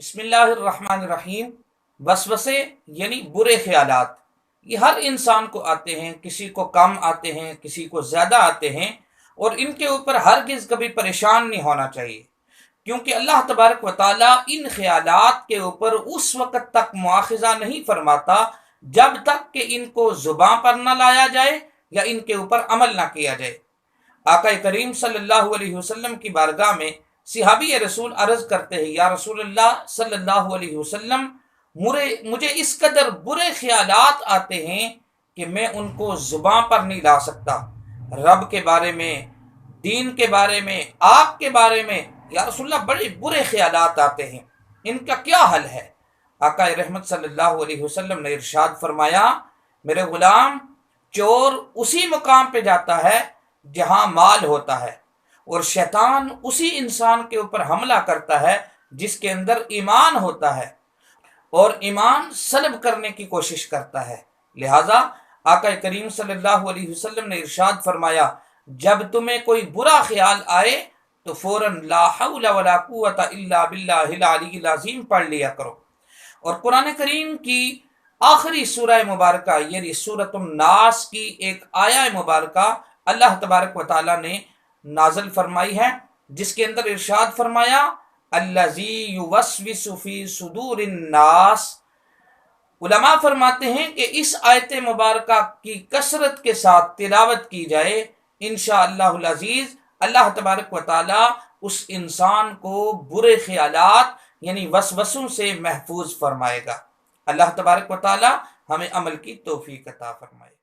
بسم اللہ الرحمن الرحیم۔ وسوسے یعنی برے خیالات، یہ ہر انسان کو آتے ہیں، کسی کو کم آتے ہیں، کسی کو زیادہ آتے ہیں، اور ان کے اوپر ہرگز کبھی پریشان نہیں ہونا چاہیے، کیونکہ اللہ تبارک و تعالیٰ ان خیالات کے اوپر اس وقت تک مواخذہ نہیں فرماتا جب تک کہ ان کو زباں پر نہ لایا جائے یا ان کے اوپر عمل نہ کیا جائے۔ آقا کریم صلی اللہ علیہ وسلم کی بارگاہ میں صحابی رسول عرض کرتے ہیں، یا رسول اللہ صلی اللہ علیہ وسلم، مجھے اس قدر برے خیالات آتے ہیں کہ میں ان کو زباں پر نہیں لا سکتا، رب کے بارے میں، دین کے بارے میں، آپ کے بارے میں یا رسول اللہ بڑے برے خیالات آتے ہیں، ان کا کیا حل ہے؟ آقا رحمت صلی اللہ علیہ وسلم نے ارشاد فرمایا، میرے غلام، چور اسی مقام پہ جاتا ہے جہاں مال ہوتا ہے، اور شیطان اسی انسان کے اوپر حملہ کرتا ہے جس کے اندر ایمان ہوتا ہے، اور ایمان سلب کرنے کی کوشش کرتا ہے۔ لہذا آقا کریم صلی اللہ علیہ وسلم نے ارشاد فرمایا، جب تمہیں کوئی برا خیال آئے تو فوراً لا حول ولا قوت الا باللہ العلی العظیم پڑھ لیا کرو۔ اور قرآن کریم کی آخری سورہ مبارکہ یعنی سورۃ الناس کی ایک آیہ مبارکہ اللہ تبارک و تعالیٰ نے نازل فرمائی ہے، جس کے اندر ارشاد فرمایا، الذی یوسوس فی صدور الناس۔ علماء فرماتے ہیں کہ اس آیت مبارکہ کی کثرت کے ساتھ تلاوت کی جائے، انشاءاللہ العزیز اللہ تبارک و تعالیٰ اس انسان کو برے خیالات یعنی وسوسوں سے محفوظ فرمائے گا۔ اللہ تبارک و تعالیٰ ہمیں عمل کی توفیق عطا فرمائے۔